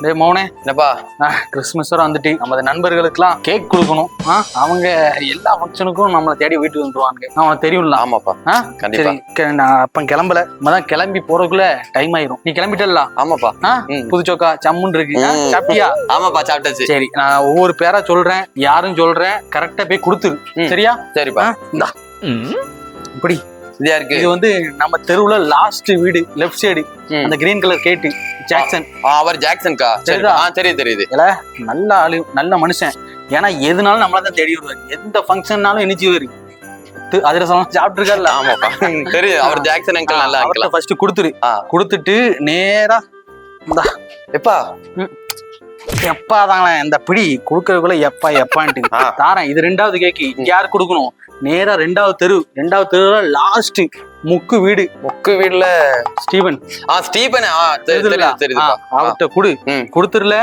டேய் மௌனே, என்னப்பா கிறிஸ்துமஸ் வர வந்துட்டு நம்ம நண்பர்களுக்குலாம் கேக் கொடுக்கணும். அவங்க எல்லா ஃபங்க்ஷனுக்கும் நம்மளை தேடி வீட்டுக்கு வந்துருவாங்க. அவன் தெரியும்ல. ஆமாப்பா கண்டிப்பா. நான் அப்ப கிளம்பல, நம்மதான் கிளம்பி போறதுக்குள்ள டைம் ஆயிரும். நீ கிளம்பிட்டல? ஆமாப்பா. புதுச்சோக்கா சம்முன்னு இருக்கு, சாப்பிட்டியா? ஆமாப்பா சாப்பிட்டாச்சு. சரி, நான் ஒவ்வொரு பேரா சொல்றேன், யாரும் சொல்றேன், கரெக்டா போய் கொடுத்துரு. சரியா? சரிப்பா. இந்தா இப்படி இதா இருக்கு. இது வந்து நம்ம தெருவுல லாஸ்ட் வீடு, லெஃப்ட் சைடு, அந்த கிரீன் கலர் கேட்டு ஜாக்சன். அவர் ஜாக்சன்கா? தெரியுது. நல்ல ஆளு, நல்ல மனுஷன். ஏன்னா எதுனாலும் நம்மளதான் தேடி வருவாரு. எந்த ஃபங்க்ஷன்னாலும் எனிச்சு வரு. அதிரசம் சாப்பிட்டு இருக்காருல்ல? ஆமாப்பா தெரியுது. அவர் ஜாக்சன் அங்கிள் நல்லா அங்கிள். ஃபர்ஸ்ட் கொடுத்துரு. கொடுத்துட்டு நேரா இந்தா எப்பா எப்பா தாங்களே இந்த பிடி கொடுக்கறதுக்குள்ள எப்பா எப்பான்ட்டு தாரேன். இது 2வது கேக்கு. யாரு கொடுக்கணும்? நேரா 2வது தெரு. 2வது தெருவுல லாஸ்ட் முக்கு வீடு. முக்கு வீடுல ஸ்டீவன். ஸ்டீபன் அவர்கிட்ட குடு. கொடுத்துருல.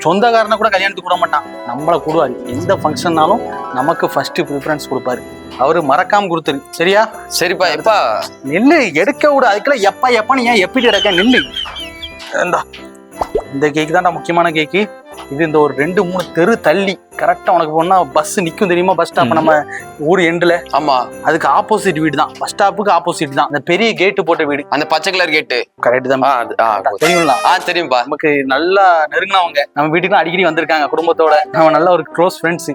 சொந்தக்காரனை கூட கல்யாணத்துக்கு கூட மாட்டான், நம்மள கூடுவாரு. எந்த ஃபங்க்ஷன்னாலும் நமக்கு ஃபர்ஸ்ட் ப்ரிஃபரன்ஸ் கொடுப்பாரு. அவரு மறக்காம கொடுத்துரு. சரியா? சரிப்பா. எப்பா நில்லு, எடுக்க விடு. அதுக்குள்ள எப்பா எப்பான்னு ஏன் எப்படி எடுக்க? நில்லு. இந்த கேக்கு தான்டா முக்கியமான கேக்கு. இது இந்த ஒரு 2-3 தெரு தள்ளி கரெக்டா உனக்கு போனா பஸ் நிக்கும், தெரியுமா? பஸ் ஸ்டாப் நம்ம ஊர் எண்டுல. ஆமா, அதுக்கு ஆப்போசிட் வீடு தான். பஸ் ஸ்டாப்புக்கு ஆப்போசிட் தான் அந்த பெரிய கேட்டு போட்ட வீடு. அந்த பச்சை கலர் கேட்டு. கரெக்ட் தான். தெரியுங்களா? தெரியும்பா. நமக்கு நல்லா நெருங்கினவங்க, நம்ம வீட்டுக்கு அடிக்கடி வந்திருக்காங்க குடும்பத்தோட. நம்ம நல்ல ஒரு க்ளோஸ் ஃப்ரெண்ட்ஸ்.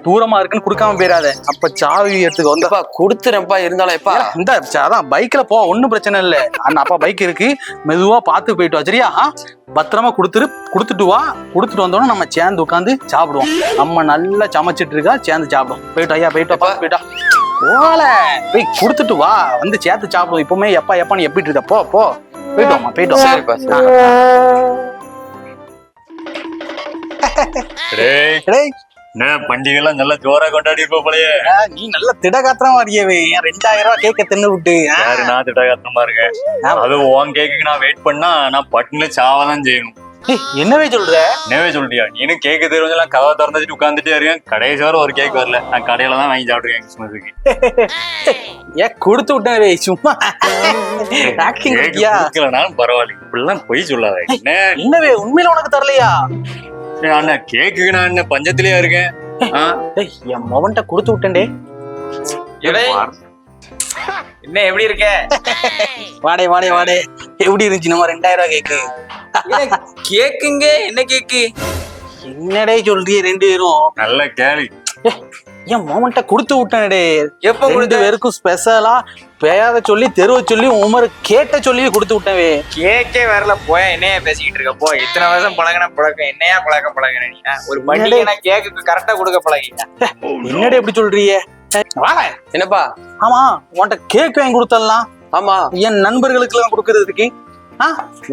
தூரமா இருக்குன்னு குடுக்காம போயிடாத. அப்ப சாவி எடுத்துக்கு வந்தப்பா கொடுத்துறப்பா. இருந்தாலும் எப்பா இந்த அதான் பைக்ல போ, ஒன்னும் பிரச்சனை இல்ல. அண்ணா அப்பா பைக் இருக்கு, மெதுவா பார்த்து போயிட்டு வா. சரியா? பத்திரமா கொடுத்துட்டு வா. கொடுத்துட்டு வந்தோம்னா நம்ம சேர்ந்து உட்காந்து சாப்பிடுவோம். நம்ம நல்லா சமைச்சிட்டு இருக்கா, சேர்ந்து சாப்பிடுவோம். போயிட்டு ஐயா, போயிட்டு போயிட்டா போல போய் கொடுத்துட்டு வா, வந்து சேர்த்து சாப்பிடுவோம். இப்பவுமே எப்பா எப்பான்னு எப்படி இருக்க? போ போ, போயிட்டு வாமா, போயிட்டு வா. சரிப்பா. என்ன பண்டிகை எல்லாம் நல்லா ஜோரா கொண்டாடி இருப்ப போலயே. நீ நல்ல திடகாத்திரமா வரியவே. 2000 ரூபாய் கேக்க தின்னு விட்டு. யாரு? நான் திடகாத்திரமா இருக்கேன். அது உன் கேக்குக்கு நான் வெயிட் பண்ணா நான் பட்டுன்னு சாவதான் செய்யணும். என்னவே சொல்ற? என்னவே சொல்றியா? நீனும் கேக்கு தெரிஞ்செல்லாம் கதவை திறந்துட்டு உட்காந்துட்டே இருக்கேன். கடைசி வர ஒரு கேக் வரல. நான் கடையில தான் வாங்கி சாப்பிட்டுருக்கேன் கிறிஸ்மஸுக்கு. ஏன் கொடுத்து விட்டேன் சும்மா கொடுக்கலனாலும் பரவாயில்ல, இப்படிலாம் பொய் சொல்லாத. என்னவே உண்மையில உனக்கு தரலையா? அண்ணா கேக்குக்கு நான் என்ன பஞ்சத்திலேயே இருக்கேன். என் மவன்ட்ட கொடுத்து விட்டேன்டே. என்ன எப்படி இருக்க? வாடே வாடே வாடே. எப்படி இருந்துச்சு நம்ம 2000 ரூபாய் கேக்கு? கேக்குங்க? என்ன கேக்கு? என்னடே சொல்றிய? 2 பேரும் நல்ல கேள்வி. என் மவன்ட்ட கொடுத்து விட்டேன்டே. எப்ப 2 பேருக்கும் ஸ்பெஷலா பேர சொல்லி, தெருவை சொல்லி, உமர் கேட்ட சொல்லி கொடுத்து விட்டவே. கேக்கே வரல. போய என்னையா பேசிக்கிட்டு இருக்க? போ, இத்தனை வருஷம் பழகின பழக்கம் என்னையா பழகின நீ? ஒரு பண்டிகை கேக்கு கரெக்டா கொடுக்க பழகிங்க. என்னடே எப்படி சொல்றிய? என்னப்பா? ஆமா, உன்கிட்ட கேக் வாங்கி கொடுத்தலாம். ஆமா, என் நண்பர்களுக்கு எல்லாம் கொடுக்கறதுக்கு.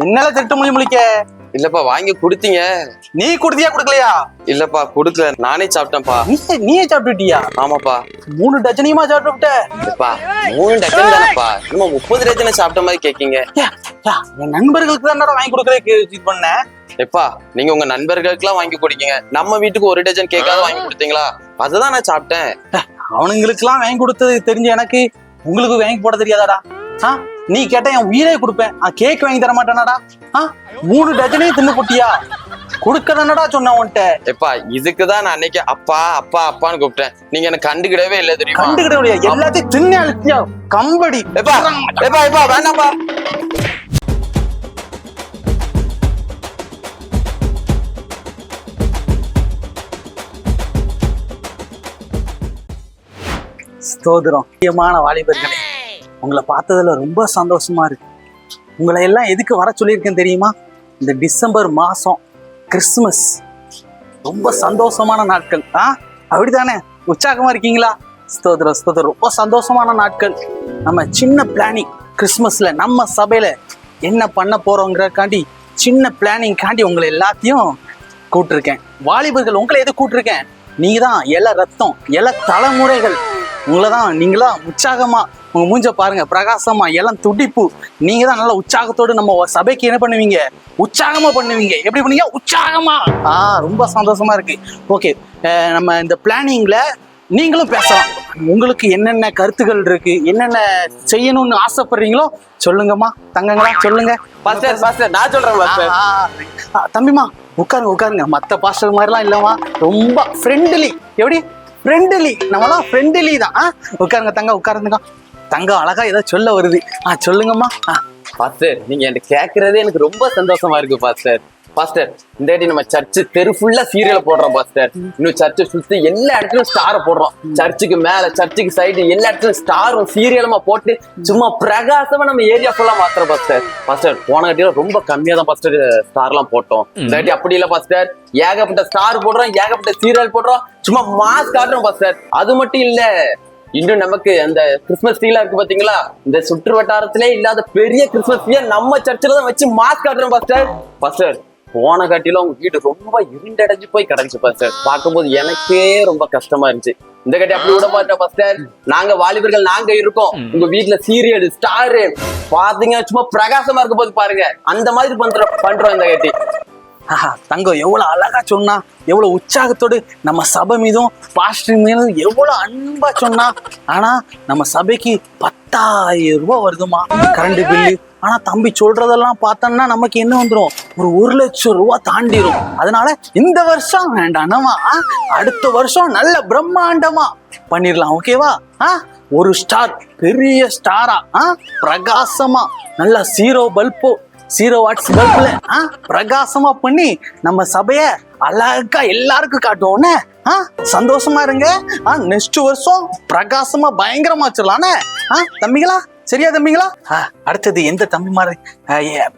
என்னால திட்ட முழிக்க? இல்லப்பா, வாங்கி கொடுத்தீங்க. நீ கொடுத்தியா கொடுக்கலையா? இல்லப்பா கொடுக்கல, நானே சாப்பிட்டேன்ப்பா. நீயே சாப்பிட்டுட்டியா? ஆமாப்பா. 3 டஜனையுமா சாப்பிட்டு? 3 டஜன் தானப்பா. நம்ம 30 டஜனை சாப்பிட்ட மாதிரி கேக்கீங்க. என் நண்பர்களுக்கு தான் வாங்கி கொடுக்கறதுக்கு பண்ண. எப்பா நீங்க உங்க நண்பர்களுக்கு எல்லாம் வாங்கி கொடுக்கீங்க, நம்ம வீட்டுக்கு 1 டஜன் கேக்காவது வாங்கி கொடுத்தீங்களா? அதுதான் நான் சாப்பிட்டேன். அவனுங்களுக்கு எல்லாம் வாங்கி கொடுத்தது தெரிஞ்ச எனக்கு உங்களுக்கு வாங்கி போட தெரியாதாடா? நீ கேட்ட என் உயிரே கொடுப்பேன். கேக் வாங்கி தர மாட்டேனாடா? 3 டஜனையும் தின்னு போட்டியா? கொடுக்கதானடா சொன்ன உன்ட்ட. எப்பா இதுக்குதான் நான் அன்னைக்கு அப்பா அப்பா அப்பான்னு கூப்பிட்டேன். நீங்க எனக்கு கண்டுக்கிடவே இல்லை தெரியுமா? கண்டுக்கிடவே எல்லாத்தையும் தின்னு அழுத்தியா கம்படி. எப்பா எப்பா எப்பா வேண்டாம்ப்பா. ஸ்தோத்திரம். முக்கியமான வாலிபர்களே, உங்களை பார்த்ததுல ரொம்ப சந்தோஷமா இருக்கு. உங்களை எல்லாம் எதுக்கு வர சொல்லியிருக்கேன் தெரியுமா? இந்த டிசம்பர் மாசம் கிறிஸ்துமஸ் ரொம்ப சந்தோஷமான நாட்கள். அப்படித்தானே? உற்சாகமா இருக்கீங்களா? ஸ்தோத்திரம் ஸ்தோத்திரம். ரொம்ப சந்தோஷமான நாட்கள். நம்ம சின்ன பிளானிங் கிறிஸ்துமஸ்ல நம்ம சபையில என்ன பண்ண போறோங்கிறக்காண்டி சின்ன பிளானிங் காண்டி உங்களை எல்லாத்தையும் கூட்டிருக்கேன். வாலிபர்கள் உங்களை எது கூட்டிருக்கேன்? நீங்க தான் இள ரத்தம், இள தலைமுறைகள். உங்களை தான், நீங்களா உற்சாகமா உங்க மூஞ்ச பாருங்க, பிரகாசமா, எல்லாம் துடிப்பு. நீங்க தான் நல்ல உற்சாகத்தோடு நம்ம சபைக்கு என்ன பண்ணுவீங்க? உற்சாகமா பண்ணுவீங்க. எப்படி பண்ணீங்க? உற்சாகமா. ரொம்ப சந்தோஷமா இருக்கு. ஓகே, நம்ம இந்த பிளானிங்ல நீங்களும் பேசலாம். உங்களுக்கு என்னென்ன கருத்துக்கள் இருக்கு, என்னென்ன செய்யணும்னு ஆசைப்படுறீங்களோ சொல்லுங்கம்மா. தங்கங்களா சொல்லுங்க. பாஸ்டர் பாஸ்டர் நான் சொல்றேன் பாஸ்டர். தம்பிமா உட்காருங்க உட்காருங்க. மத்த பாஸ்டர் மாதிரிலாம் இல்லம்மா, ரொம்ப ஃப்ரெண்ட்லி. எப்படி ஃப்ரெண்ட்லி? நம்மளாம் ஃப்ரெண்ட்லி தான். உட்காருங்க தங்க, உட்காருங்க. தங்கம் அழகா ஏதோ சொல்ல வருது. சொல்லுங்கம்மா. பாஸ்டர் நீங்க எனக்கு கேக்குறதே எனக்கு ரொம்ப சந்தோஷமா இருக்கு பாஸ்டர். பாஸ்டர் இந்த வாட்டி நம்ம சர்ச்சு தெரு ஃபுல்லா சீரியல் போடுறோம் பாஸ்டர். இன்னும் சர்ச்சை சுத்தி எல்லா இடத்துலயும் ஸ்டாரை போடுறோம். சர்ச்சுக்கு மேல, சர்ச்சுக்கு சைடு எல்லா இடத்துலயும் ஸ்டாரும் சீரியலுமா போட்டு சும்மா பிரகாசமா நம்ம ஏரியா ஃபுல்லா மாத்துறோம் பாஸ்டர். பாஸ்டர் போன வாட்டியில ரொம்ப கம்மியா தான் பாஸ்டர் ஸ்டார் எல்லாம் போட்டோம். இந்த வாட்டி அப்படி இல்ல பாஸ்டர், ஏகப்பட்ட ஸ்டார் போடுறோம், ஏகப்பட்ட சீரியல் போடுறோம், சும்மா மாஸ் காட்டுறோம் பாஸ்டர். அது மட்டும் இல்ல, இன்னும் நமக்கு அந்த கிறிஸ்துமஸ் ட்ரீலாம் இருக்கு பாத்தீங்களா, இந்த சுற்று வட்டாரத்திலே இல்லாத பெரிய கிறிஸ்துமஸ் ட்ரீயை நம்ம சர்ச்சில் தான் வச்சு மாஸ் காட்டுறோம் பாஸ்டர். பாஸ்டர் போன காட்டில உங்க வீடு ரொம்ப இருண்டடைஞ்சு போய் கிடந்துச்சு பாஸ்டர். பார்க்கும்போது எனக்கே ரொம்ப கஷ்டமா இருந்துச்சு. இந்த கட்டி அப்படி விட மாட்டேன் பாஸ்டர். நாங்க வாலிபர்கள் நாங்க இருக்கோம், உங்க வீட்டுல சீரியல் ஸ்டாரு பாத்தீங்க சும்மா பிரகாசமா இருக்க போது பாருங்க. அந்த மாதிரி பண்றோம் இந்த கட்டி. தங்கம் எவ்வளவு அழகா சொன்னா, எவ்வளவு உற்சாகத்தோடு நம்ம சபை மீதும் பாஸ்டர் மீதும் எவ்வளவு அன்பா சொன்னா. ஆனா நம்ம சபைக்கு 10,000 ரூபாய் வருதுமா கரண்ட் பில்லு. ஆனா தம்பி சொல்றதெல்லாம் பார்த்தோம்னா நமக்கு என்ன வந்துடும், ஒரு 1,00,000 ரூபாய் தாண்டிடும். அதனால இந்த வருஷம் வேண்டாம்மா, அடுத்த வருஷம் நல்ல பிரம்மாண்டமா பண்ணிடலாம். ஓகேவா? ஒரு ஸ்டார், பெரிய ஸ்டாரா, பிரகாசமா, நல்ல 0 வாட்ஸ் பல்புல பிரகாசமா பண்ணி நம்ம சபைய அழகா எல்லாருக்கும் காட்டுவோம்னே. சந்தோஷமா இருங்க. நெக்ஸ்ட் வருஷம் பிரகாசமா பயங்கரமா வச்சிடலானே தம்பிங்களா? சரியா தம்பிங்களா? அடுத்தது எந்த தம்பி மாதிரி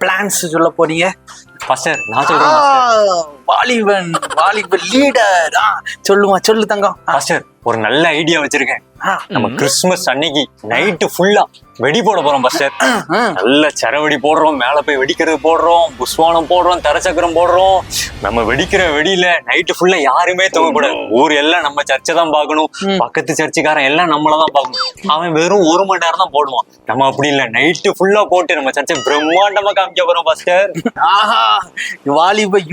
பிளான்ஸ் சொல்ல போறீங்க? பாஸ்டர் நான் சொல்றேன். வாலிபன் லீடர். சொல்லு தங்கம். பாஸ்டர் ஒரு நல்ல ஐடியா வச்சிருக்கேன். நம்ம கிறிஸ்துமஸ் அன்னைக்கு நைட்டு ஃபுல்லா வெடி போட போறோம் பாஸ்டர். நல்ல சரவெடி போடுறோம், மேல போய் வெடிக்கிறது போடுறோம், புஷ்வானம் போடுறோம், தரச்சக்கரம் போடுறோம். நம்ம வெடிக்கிற வெடியில நைட்டு ஃபுல்லா யாருமே தூங்கக்கூடாது. ஊர் எல்லாம் நம்ம சர்ச்சை தான் பார்க்கணும், பக்கத்து சர்ச்சுக்காரன் எல்லாம் நம்மளதான் பார்க்கணும். அவன் வெறும் 1 மணி நேரம் தான் போடுவான். நம்ம அப்படி இல்லை, நைட்டு ஃபுல்லா போட்டு நம்ம சர்ச்சை பிரம்மாண்டமா காமிக்க போறோம் பாஸ்டர். வாலிப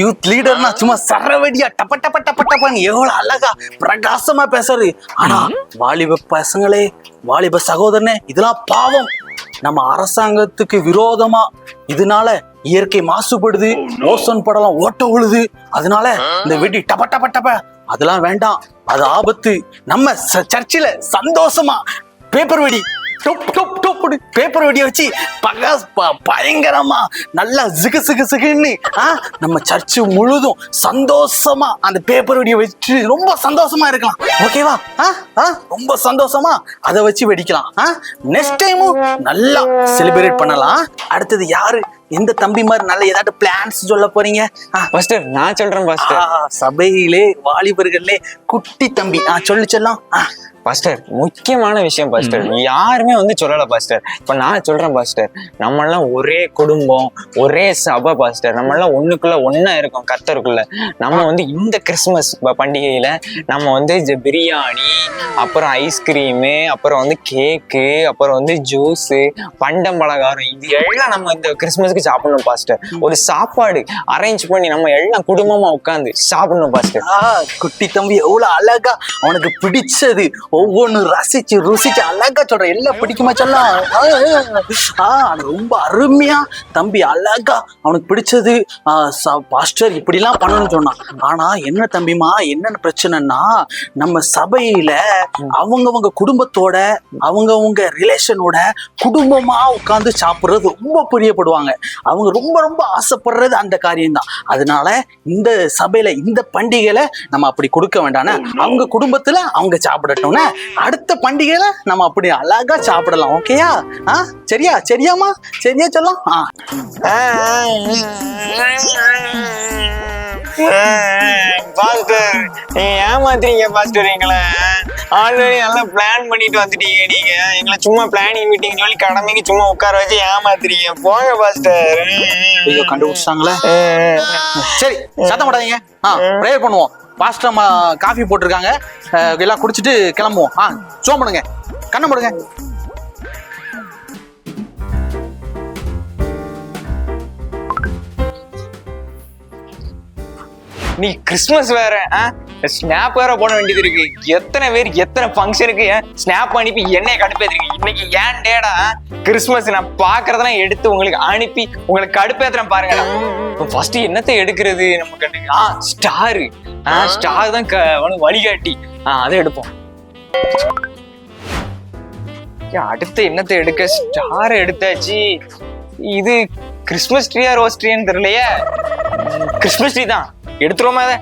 யூத் லீடர்னா சும்மா சரவெடியா டப்பன்னு எவ்வளவு அழகா பிரகாசமா பேசுறது. ஆனா வாலிப பசங்களே, வாலிப சகோதரனே, இதெல்லாம் பாவம். நம்ம அரசாங்கத்துக்கு விரோதமா, இதனால இயற்கை மாசுபடுது, ஓசோன் படலாம் ஓட்ட விழுது. அதனால இந்த வெடி டப்ப அதெல்லாம் வேண்டாம், அது ஆபத்து. நம்ம சர்ச்சில சந்தோஷமா பேப்பர் வெடி பேப்பர் வெடிய வச்சு பயங்கரமா நல்லா சிகுன்னு நம்ம சர்ச்சு முழுதும் சந்தோஷமா அந்த பேப்பர் வெடிய வச்சு ரொம்ப சந்தோஷமா இருக்கலாம். ஓகேவா? ரொம்ப சந்தோஷமா அதை வச்சு வெடிக்கலாம். நெக்ஸ்ட் டைமும் நல்லா செலிப்ரேட் பண்ணலாம். அடுத்தது யாரு, எந்த தம்பி மாதிரி நல்ல ஏதாவது பிளான்ஸ் சொல்ல போறீங்க? பாஸ்டர் நான் சொல்றேன் பாஸ்டர். சபையிலே வாலிபர்களே குட்டி தம்பி சொல்லலாம். பாஸ்டர் முக்கியமான விஷயம் பாஸ்டர், யாருமே வந்து சொல்லல பாஸ்டர். இப்ப நான் சொல்றேன் பாஸ்டர், நம்ம எல்லாம் ஒரே குடும்பம், ஒரே சபை பாஸ்டர். நம்ம எல்லாம் ஒண்ணுக்குள்ள ஒன்னா இருக்கோம் கர்த்தருக்குள்ள. நம்ம வந்து இந்த கிறிஸ்துமஸ் பண்டிகையில நம்ம வந்து பிரியாணி, அப்புறம் ஐஸ்கிரீமு, அப்புறம் வந்து கேக்கு, அப்புறம் வந்து ஜூஸு, பண்டம் பலகாரம், இது எல்லாம் நம்ம இந்த கிறிஸ்துமஸ்க்கு சாப்பிடணும் பாஸ்டர். ஒரு சாப்பாடு அரேஞ்ச் பண்ணி நம்ம எல்லாம் குடும்பமா உட்காந்து சாப்பிடணும் பாஸ்டர். குட்டி தம்பி எவ்வளவு அழகா அவனுக்கு பிடிச்சது ஒவ்வொன்னு ரசிச்சு ருசிச்சு அழகா சொல்ற. எல்லாம் பிடிக்குமா சொல்லலாம். ரொம்ப அருமையா தம்பி அழகா அவனுக்கு பிடிச்சது பாஸ்டர் இப்படிலாம் பண்ணணும்னு சொன்னான். ஆனா என்ன தம்பிமா, என்னென்ன பிரச்சனைன்னா, நம்ம சபையில அவங்கவங்க குடும்பத்தோட, அவங்கவங்க ரிலேஷனோட குடும்பமா உட்கார்ந்து சாப்பிடுறது ரொம்ப பிரியப்படுவாங்க. அவங்க ரொம்ப ரொம்ப ஆசைப்படுறது அந்த காரியம்தான். அதனால இந்த சபையில இந்த பண்டிகையில நம்ம அப்படி கொடுக்க வேண்டாம். அவங்க குடும்பத்துல அவங்க சாப்பிடட்டும், அடுத்த பண்டிகையில நம்ம அப்படி அழகா சாப்பிடலாம். ஓகேயா? சரியாமா? சரியா சொல்லலாம். பாஸ்டர் ஏமாத்துறீங்க பாஸ்டர் எங்களை. ஆல்ரெடி நல்லா பிளான் பண்ணிட்டு வந்துட்டீங்க நீங்க. எங்களை சும்மா பிளானிங் மீட்டிங் சொல்லி கடமைக்கு சும்மா உட்கார வச்சு ஏமாத்துறீங்க. போங்க பாஸ்டர். ஐயோ கண்டுபிடிச்சாங்களே. சரி சத்தம் போடாதீங்க. ப்ரேயர் பண்ணுவோம். பாஸ்டர் காஃபி போட்டிருக்காங்க, எல்லாம் குடிச்சிட்டு கிளம்புவோம். சோம் பண்ணுங்க, கண்ணை போடுங்க. நீ கிறிஸ்துமஸ் வேற ஸ்னாப் வேற போட வேண்டியது இருக்கு. எத்தனை பேர் எத்தனை ஃபங்க்ஷனுக்கு ஸ்னாப் அனுப்பி என்னைய கடுப்பேத்துறீங்க. இன்னைக்கு ஏன் டேடா கிறிஸ்துமஸ் நான் பாக்குறதெல்லாம் எடுத்து உங்களுக்கு அனுப்பி உங்களுக்கு கடுப்பேத்துறேன் பாருங்க. ஃபர்ஸ்ட் என்னத்தை எடுக்கிறது நம்ம கண்டுக்கு? ஸ்டாரு. ஸ்டார் தான் வழிகாட்டி. அதை எடுப்போம். அடுத்து என்னத்தை எடுக்க? ஸ்டார் எடுத்தாச்சு. இது கிறிஸ்துமஸ் ட்ரீயா ரோஸ் ட்ரீன்னு தெரியலையே. கிறிஸ்துமஸ் ட்ரீ தான் எடுத்துருவோமா? அதை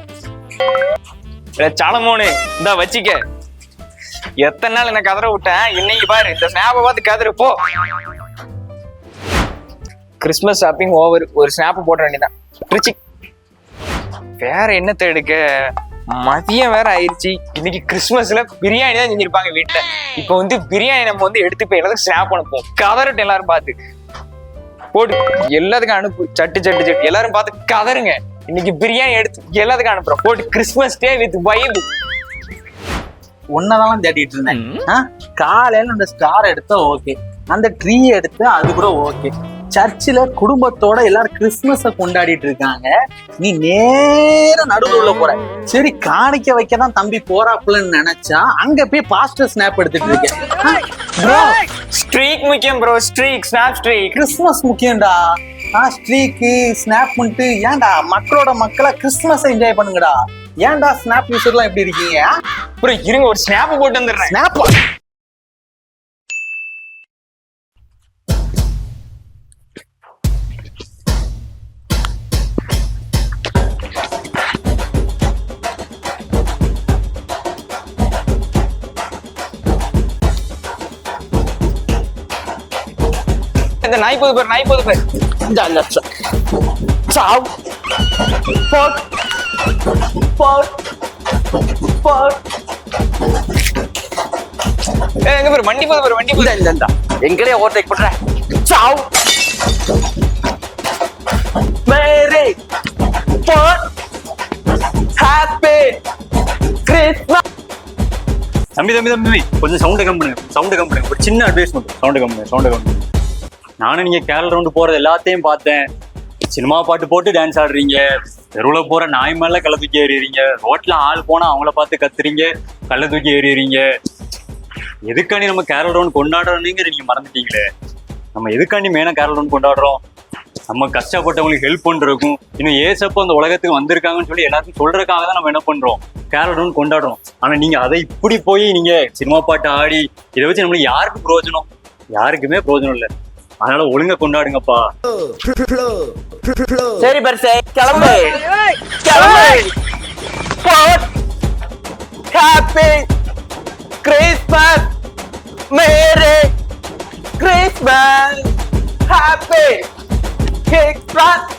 சாலமோனு இந்தா வச்சிக்க. எத்தனை நாள் என்ன கதற விட்டேன், இன்னைக்கு பாரு இந்த ஸ்னாப்பை பார்த்து கதறு போ. Christmas shopping over. ஒரு ஸ்னாப் போட வேண்டியதான். வேற என்னத்தை எடுக்க? மதியம் வேற ஆயிடுச்சு. இன்னைக்கு கிறிஸ்துமஸ்ல பிரியாணி தான் செஞ்சிருப்பாங்க வீட்டுல. இப்ப வந்து பிரியாணி நம்ம வந்து எடுத்து போய் எல்லாத்துக்கும் ஸ்னாப் அனுப்புவோம். கதறட்டும் எல்லாரும் பார்த்து போட்டு எல்லாத்துக்கும் அனுப்பு. சட்டு சட்டு சட்டு எல்லாரும் பார்த்து கதருங்க. இன்னைக்கு பிரியாணி எடுத்து எல்லாத்துக்கும் அனுப்புறோம். போட்டு கிறிஸ்துமஸ் டே வித் வைப். ஒன்னதான் தேடிட்டு இருந்தேன். காலையில அந்த ஸ்டார் எடுத்தா ஓகே, அந்த ட்ரீ எடுத்து அது கூட ஓகே. சர்ச்சில் குடும்பத்தோட எல்லாரும் கிறிஸ்துமஸ கொண்டாடிட்டு இருக்காங்க. நீ நேர நடுவுல போற. சரி காணிக்க வைக்கதான் தம்பி போறாப்புலன்னு நினைச்சா அங்க போய் பாஸ்டர் ஸ்னாப் எடுத்துட்டு இருக்கேன். ப்ரோ ஸ்ட்ரீக் முக்கியம் bro. Streak snap streak. Christmas முக்கியம்டா. ஸ்ட்ரீக்கு ஸ்னாப் பண்ணிட்டு ஏன்டா மக்களோட மக்களா கிறிஸ்துமஸ் என்ஜாய் பண்ணுங்கடா. ஏன்டா ஸ்னாப் யூசர்லாம் எப்படி இருக்கீங்க? ப்ரோ இருங்க ஒரு ஸ்னாப் போட்டு வந்துடுறேன். ஸ்னாப் இந்த நாய் போது பாரு, நாய் போது பாரு. சாவ் போட் போட் போட். எங்க பாரு வண்டி போது பாரு, வண்டி போது. இந்த எங்களே ஓவர்டேக் பண்ற. சாவ் மேரி போட் ஹாப்பி கிறிஸ்மஸ். தம்பி தம்பி தம்பி கொஞ்சம் சவுண்டு கம் பண்ணுங்க, சவுண்டு கம் பண்ணுங்க. ஒரு சின்ன அட்வைஸ் மட்டும், சவுண்டு கம் பண்ணுங்க, சவுண்டு கம் பண்ணுங்க. நானும் நீங்க கேரள ரவுண்டு போறது எல்லாத்தையும் பார்த்தேன். சினிமா பாட்டு போட்டு டான்ஸ் ஆடுறீங்க, தெருவில் போற நாய் மேல கள்ள தூக்கி ஏறிடுறீங்க, ரோட்ல ஆள் போனா அவங்கள பார்த்து கத்துறீங்க, கள்ள தூக்கி ஏறிடுறீங்க. எதுக்காண்டி நம்ம கேரள ரவுண்ட் கொண்டாடுறோம்னுங்கிற நீங்க மறந்துட்டீங்களே. நம்ம எதுக்காண்டி மெயினா கேரள ரவுண்ட் கொண்டாடுறோம்? நம்ம கஷ்டப்பட்டவங்களுக்கு ஹெல்ப் பண்றதுக்கும், இன்னும் ஏசப்போ அந்த உலகத்துக்கு வந்திருக்காங்கன்னு சொல்லி எல்லாத்தையும் சொல்றதுக்காக தான் நம்ம என்ன பண்றோம், கேரள ரவுண்ட் கொண்டாடுறோம். ஆனா நீங்க அதை இப்படி போய் நீங்க சினிமா பாட்டு ஆடி இதை வச்சு நம்மளுக்கு யாருக்கு பிரயோஜனம்? யாருக்குமே பிரயோஜனம் இல்லை. அதனால ஒழுங்கா கொண்டாடுங்கப்பா. சரி பர்சே கிளம்பு கிளம்பு. Happy Christmas. Merry Christmas. Happy Christmas.